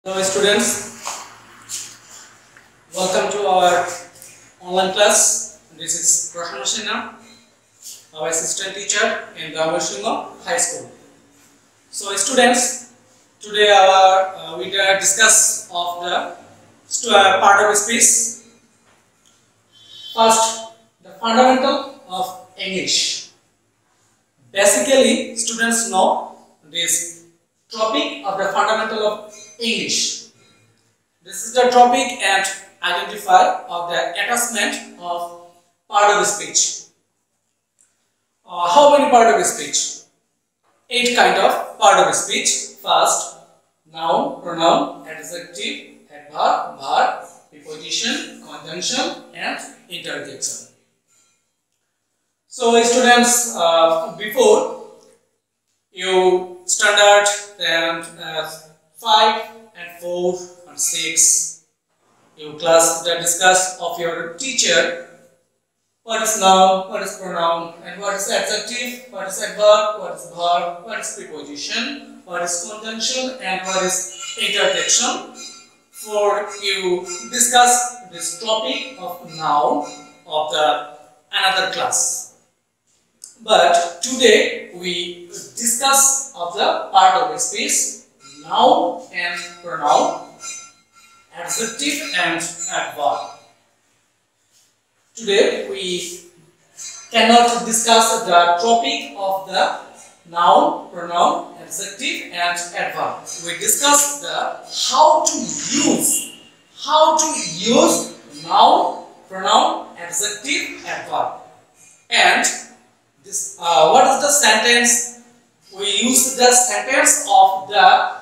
Hello students, welcome to our online class. This is Prashant Sinha, our assistant teacher in Gamarsingo High School. So students, today we will discuss of the part of speech. First, the fundamental of English. Basically, students know this topic of the fundamental of English. This is the topic and identify of the attachment of part of speech. How many part of speech? 8 kind of part of speech. First, noun, pronoun, adjective, adverb, verb, preposition, conjunction, and interjection. So, students, before you standard and 5 and 4 and 6, you class the discuss of your teacher. What is noun, what is pronoun, and what is adjective, what is adverb, what is verb, what is preposition, what is conjunction, and what is interjection. For you discuss this topic of noun of the another class. But today we discuss of the part of speech, noun and pronoun, adjective and adverb. Today we cannot discuss the topic of the noun, pronoun, adjective and adverb. We discuss the how to use noun, pronoun, adjective, adverb. And this what is the sentence? We use the sentence of the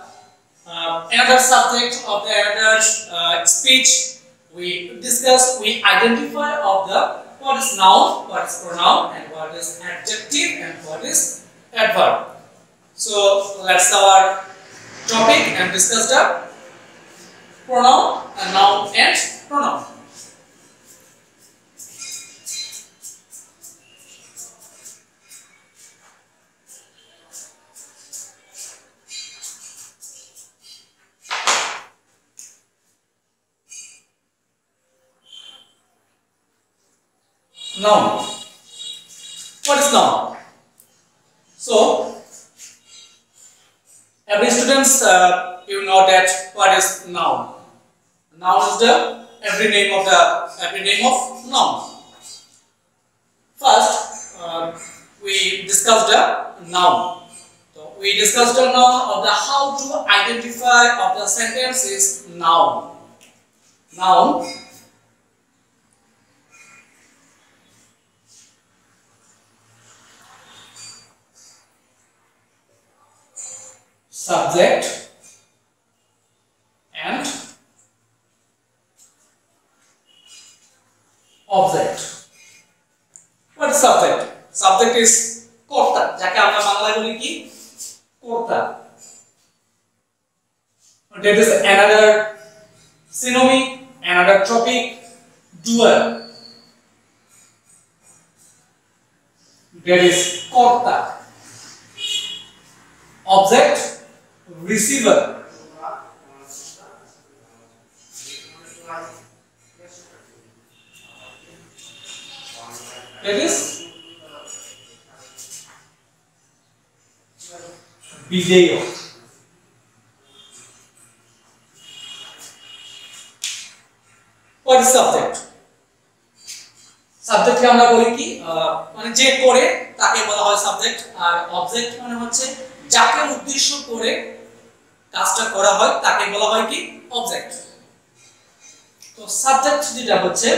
another subject of the another speech. We discuss, we identify of the what is noun, what is pronoun, and what is adjective, and what is adverb. So let's our topic and discuss the pronoun, noun, and pronoun. Noun. What is noun? So, every students you know that what is noun. Noun is the every name of noun. First, we discussed the noun. So, we discussed the noun of the how to identify of the sentence is noun. Noun. Subject and object. What is subject? Subject is কর্তা, যাকে আমরা বাংলায় বলি কি কর্তা. That is another synonym, another topic, doer. That is কর্তা. Object, receiver. That is video. What is subject? Subject কে আমরা বলি কি মানে যে করে তাকে বলা হয় সাবজেক্ট, আর অবজেক্ট মানে হচ্ছে যাকে উদ্দেশ্য করে কাজটা করা হয় তাকে বলা হয় কি অবজেক্ট. তো সাবজেক্ট যেটা হচ্ছে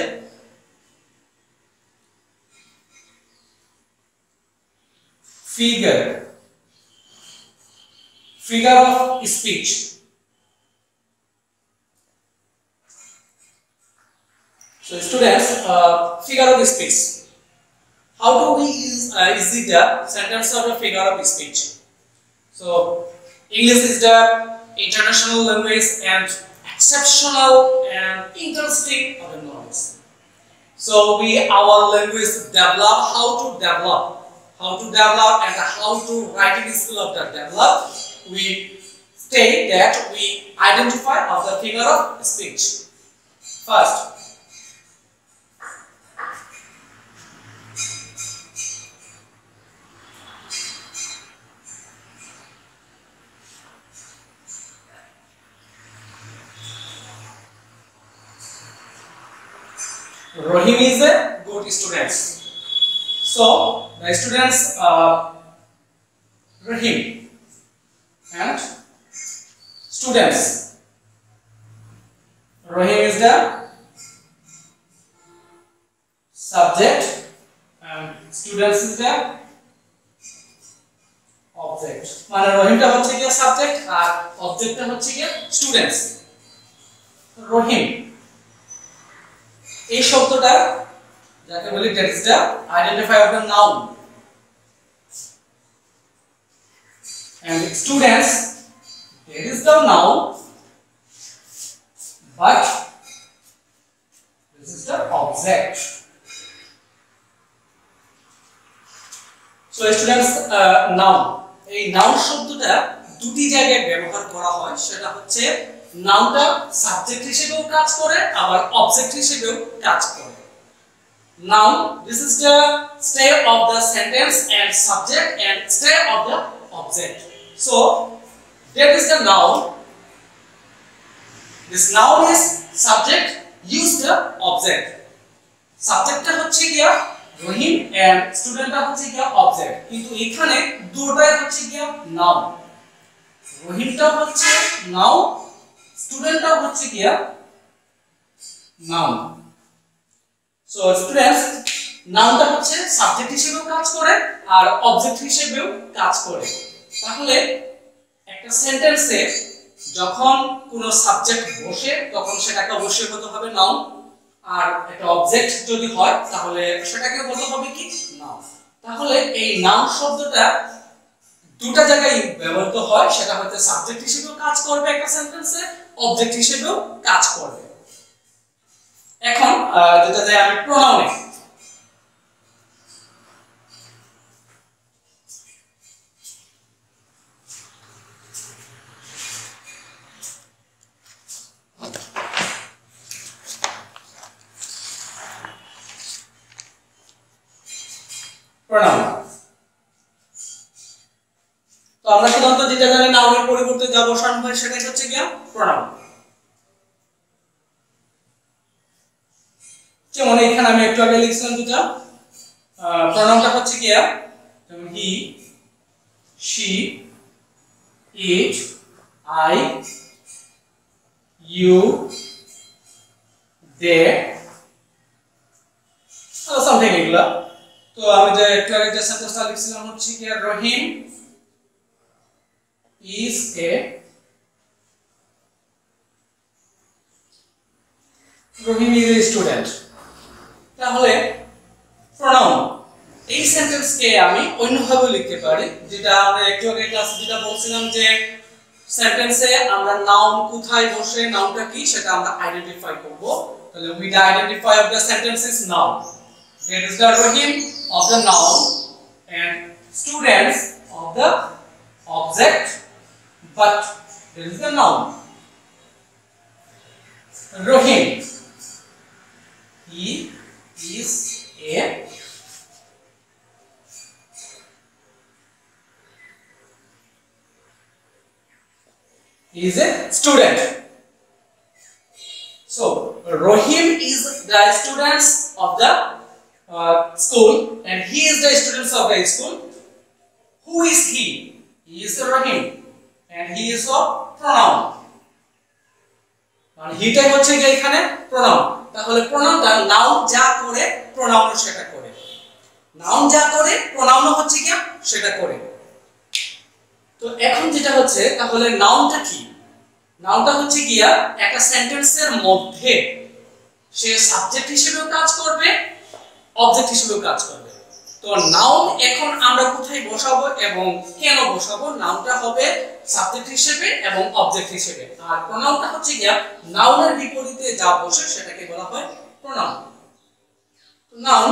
figure of speech. So students, figure of speech. How do we use the sentence of the figure of speech? So English is the international language and exceptional and interesting of the knowledge. So our language develop, how to develop and how to writing skill of the develop. We state that we identify of the figure of speech. First, Rahim is a good student. So the students Rahim and students. Rahim is the subject and students is the object. মানে রহিমটা হচ্ছে কি subject আর অবজেক্টটা হচ্ছে কি students. রহিম এই শব্দটা যাকে বলি that is the identifier of the noun, and students that is the noun, but this is the object. So students noun, এই নাউন শব্দটা দুটি জায়গায় ব্যবহার করা হয়, সেটা হচ্ছে নাউনটা সাবজেক্ট হিসেবেও কাজ করে আবার অবজেক্ট হিসেবেও কাজ করে। Noun, this is the stay of the sentence and subject and stay of the object. So that is the noun. This noun is subject, use the object. Subject টা হচ্ছে গিয়া রহিম and student টা হচ্ছে গিয়া object, কিন্তু এখানে দুটোই হচ্ছে গিয়া noun। রহিমটা হচ্ছে noun, student টা হচ্ছে গিয়া noun। So students নাউনটা হচ্ছে সাবজেক্ট হিসেবেও কাজ করে আর অবজেক্ট হিসেবেও কাজ করে। তাহলে একটা সেন্টেন্সে যখন কোনো সাবজেক্ট বসে তখন সেটাকে অবশ্যই হতে হবে নাউন, আর একটা অবজেক্ট যদি হয় তাহলে সেটাকে হতে হবে কি নাউন। তাহলে এই নাউন শব্দটা দুটো জায়গায় ব্যবহৃত হয়, সেটা হচ্ছে সাবজেক্ট হিসেবেও কাজ করবে একটা সেন্টেন্সে, অবজেক্ট হিসেবেও কাজ করবে। এখন যেটা যায় আমি প্রোনাউনে। প্রোনাউন তো আমরা সাধারণত যেটা জানি নাউনের পরিবর্তে যা বসানো হয় সেটাই হচ্ছে কি প্রোনাউন। যেমন এখানে আমি একটু আগে লিখছিলাম যেটা প্রোনাউনটা হচ্ছে কি যেমন he, she, it, I, you, they, something এগুলা। তো আমি যে একটু আগে যে সেন্টেন্সটা লিখছিলাম হচ্ছে কি রহিম is a student। তাহলে প্রোনাউন এই সেন্টেন্সকে আমি অন্যভাবে লিখতে পারি, যেটা আমরা একটু আগে ক্লাসে যেটা বলছিলাম যে সেন্টেন্সে আমরা নাউন কোথায় বসে নাউনটা কি সেটা আমরা আইডেন্টিফাই করব। তাহলে we the identify of the sentence is noun, that is the Rahim of the noun and students of the object, but this is the noun. Rahim, he is a student. So Rahim is the students of the school and he is the students of the school. Who is he? He is the Rahim and he is a pronoun. মানে হিটা হচ্ছে কি এখানে pronoun. তাহলে প্রোনাউনটা noun যা করে প্রোনাউনও সেটা করে, noun যা করে প্রোনাউনও হচ্ছে কি সেটা করে। তো এখন যেটা হচ্ছে তাহলে নাউনটা কি? নাউনটা হচ্ছে কি একটা সেন্টেন্সের মধ্যে সে সাবজেক্ট হিসেবেও কাজ করবে, অবজেক্ট হিসেবেও কাজ করবে। তো নাউন এখন আমরা কোথায় বসাবো এবং কেন বসাবো? নাউনটা হবে সাবজেক্ট হিসেবে এবং অবজেক্ট হিসেবে, আর প্রোনাউনটা হচ্ছে কি নাউনের বিপরীতে যা বসে সেটাকে বলা হয় pronoun. Noun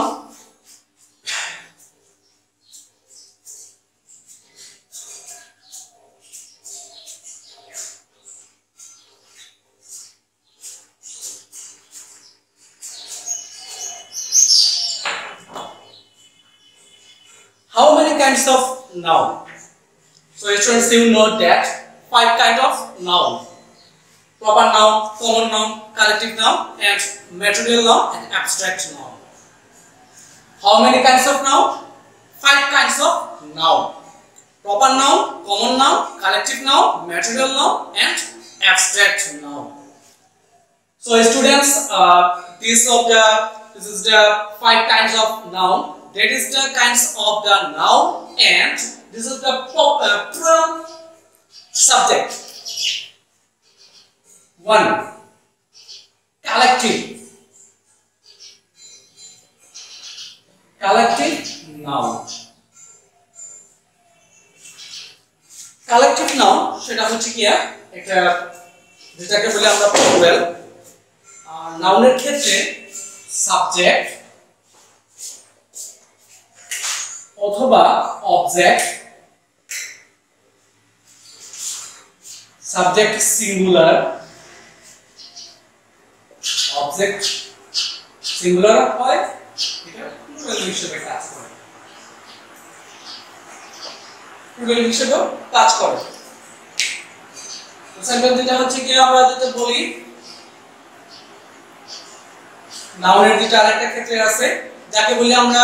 kinds of noun. So students, you know that 5 kinds of noun: proper noun, common noun, collective noun, and material noun and abstract noun. How many kinds of noun? 5 kinds of noun: proper noun, common noun, collective noun, material noun, and abstract noun. So students, this is the 5 kinds of noun. That is the kinds of the noun, and this is the plural subject. 1. Collective. Collective noun. Collective noun সেটা হচ্ছে কি একটা যেটাকে বলে আমরা plural. নাউনের ক্ষেত্রে subject অথবা object, subject singular, object singular হয়, এটা প্লুরাল হিসেবে কাজ করে। প্লুরাল হিসেবে কাজ করে। সেন্টেন্স যেটা হচ্ছে কি আমরা যেটা বলি নাউনের যেটা আরেকটা ক্ষেত্রে আছে যাকে বলি আমরা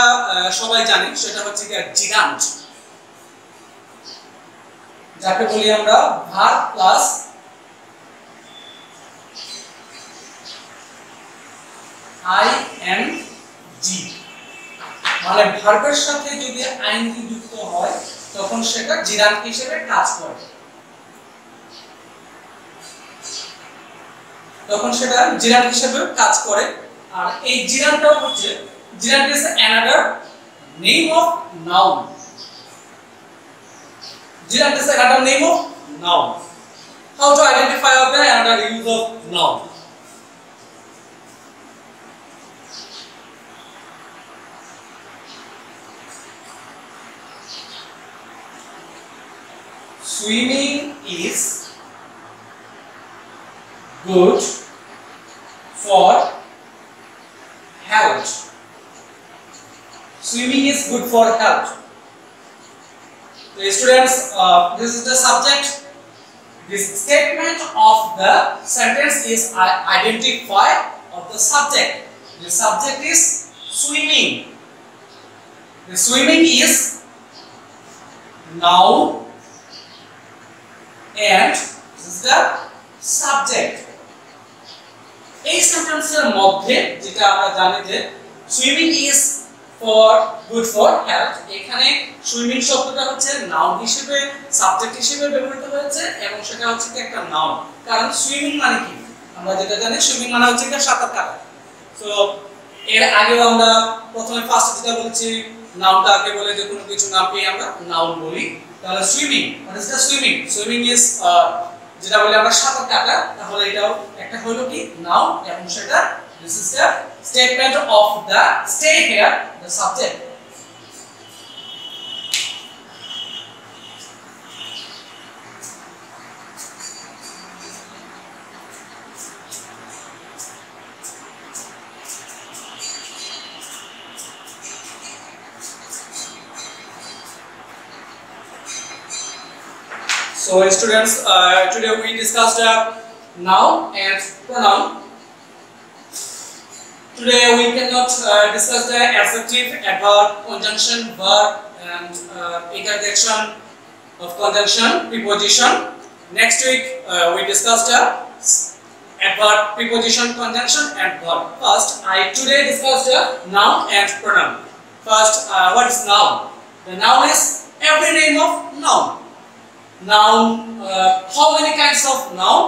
সবাই জানি, সেটা হচ্ছে কি জিরান্ট, যাকে বলি আমরা ভার্ব প্লাস আইএনজি, মানে ভার্বের সাথে যদি আইএনজি যুক্ত হয় তখন সেটা জিরান্ট হিসেবে কাজ করে, তখন সেটা জিরান্ট হিসেবে কাজ করে। আর এই জিরান্টটাও হচ্ছে gerund is another name of noun. Gerund is another name of noun. How to identify of the another use of noun? Swimming is good for health. Swimming is good for health. So students, this is the subject. This statement of the sentence is identify of the subject. The subject is swimming. The swimming is noun and this is the subject. এই সেন্টেন্সের মধ্যে যেটা আমরা জানি যে swimming is for good for health, এখানে swimming শব্দটা হচ্ছে নাউন হিসেবে সাবজেক্ট হিসেবে ব্যবহৃত হয়েছে এবং সেটা হচ্ছে কি একটা নাউন। কারণ সুইমিং মানে কি আমরা যেটা জানি, সুইমিং মানে হচ্ছে কি সাঁতার কাটা। সো এর আগেও আমরা প্রথমে ফার্স্ট যেটা বলছি নাউনটা আগে বলে যে কোনো কিছু নাম পেয়ে আমরা নাউন বলি। তাহলে swimming, what is the swimming? Swimming is যেটা বলে আমরা সাঁতার কাটা, তাহলে এটাও একটা হলো কি নাউন এবং সেটা this is the statement of the stay here the subject. So students, today we discussed noun and pronoun. Today we cannot discuss the adjective, adverb, conjunction, verb and interjection of conjunction, preposition. Next week we discussed adverb, preposition, conjunction and verb. First, I today discussed noun and pronoun. First, what is noun? The noun is every name of noun. Noun, how many kinds of noun?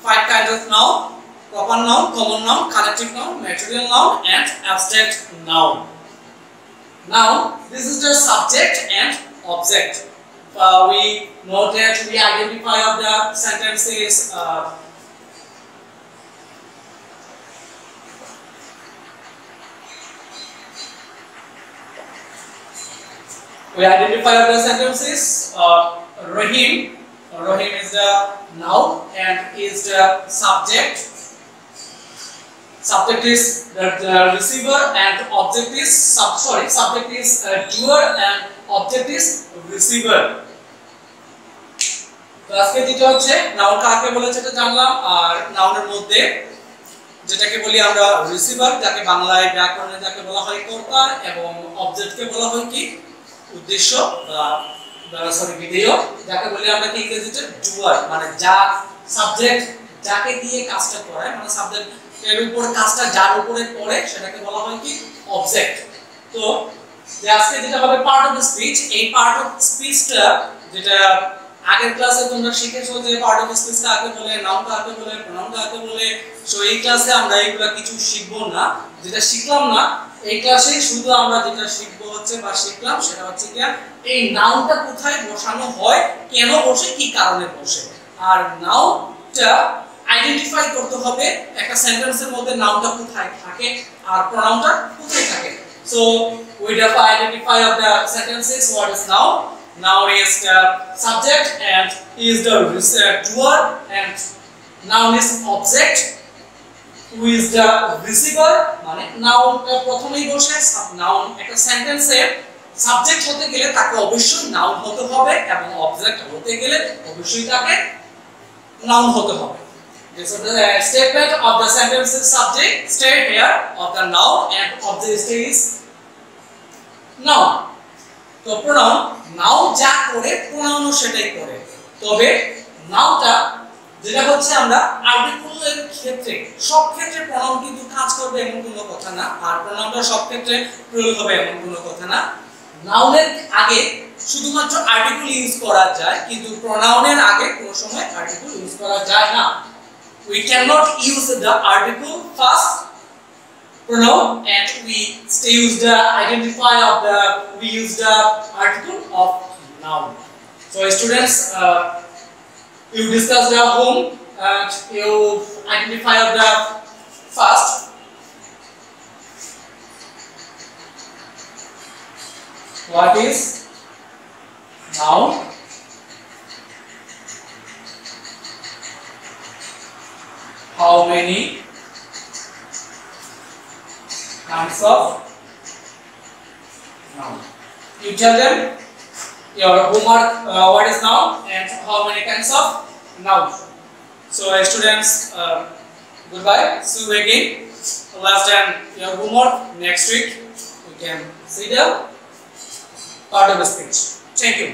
5 kinds of noun: proper noun, common noun, collective noun, material noun and abstract noun. Now this is the subject and object. We know that we identify of the sentences Rahim. Rahim is the noun and is the subject. subject is the receiver and object is subject is doer and object is receiver. তো আজকে যেটা হচ্ছে noun কাকে বলে সেটা জানলাম, আর নাউনের মধ্যে যেটাকে বলি আমরা রিসিভার, যাকে বাংলায় ব্যাকরণে যাকে বলা হয় কর্তা, এবং অবজেক্টকে বলা হয় কি উদ্দেশ্য বা বিধেয়, যাকে বলি আমরা কি ইংরেজিতে ডুয়ার, মানে যা সাবজেক্ট যাকে দিয়ে কাজটা করায়, মানে সাবজেক্ট এর উপর কাজটা যার উপরে করে সেটাকে বলা হয় কি অবজেক্ট। তো আজকে যেটা হবে পার্ট অফ দ্য স্পিচ, এই পার্ট অফ স্পিচটা যেটা আগের ক্লাসে তোমরা শিখেছো যে পার্ট অফ স্পিচ কাকে বলে, নাউন কাকে বলে, প্রোনাউন কাকে বলে। সো এই ক্লাসে আমরা এগুলা কিছু শিখবো না, যেটা শিখলাম না এই ক্লাসে শুধু আমরা যেটা শিখবো হচ্ছে বা শিখলাম সেটা হচ্ছে কি এই নাউনটা কোথায় বসানো হয়, কেন বসে, কি কারণে বসে, আর নাউনটা আইডেন্টিফাই করতে হবে একটা সেন্টেন্সের মধ্যে নাউনটা কোথায় থাকে আর প্রোনাউনটা কোথায় থাকে। So we have to identify of the sentences what is noun. Noun is the subject and is the doer, and noun is object who is the receiver, মানে নাউনটা প্রথমেই বসে নাউন একটা সেন্টেন্সে সাবজেক্ট হতে গেলে তাকে অবশ্যই নাউন হতে হবে এবং অবজেক্ট হতে গেলে অবশ্যই তাকে নাউন হতে হবে। This is the statement of the sentence subject stay here of the noun and object is noun. তো pronoun নাউন যা করে প্রোনাউনও সেটাই করে, তবে নাউনটা যেটা হচ্ছে আমরা আর্টিকেলের ক্ষেত্রে সব ক্ষেত্রে প্রোনাউন কিন্তু কাজ করবে এমন কোনো কথা না, আর প্রোনাউনটা সব ক্ষেত্রে প্রয়োগ হবে এমন কোনো কথা না। নাউনের আগে শুধুমাত্র আর্টিকেল ইউজ করা যায়, কিন্তু প্রোনাউনের আগে কোনো সময় আর্টিকেল ইউজ করা যায় না। We cannot use the article first pronoun and we use the identifier of the article of noun. So students, you discussed at home and you identify of the first. What is noun? How many kinds of noun? You tell them your homework what is noun and how many kinds of noun. So students, goodbye, see you again. Last time your homework, next week we can see the part of the speech. Thank you.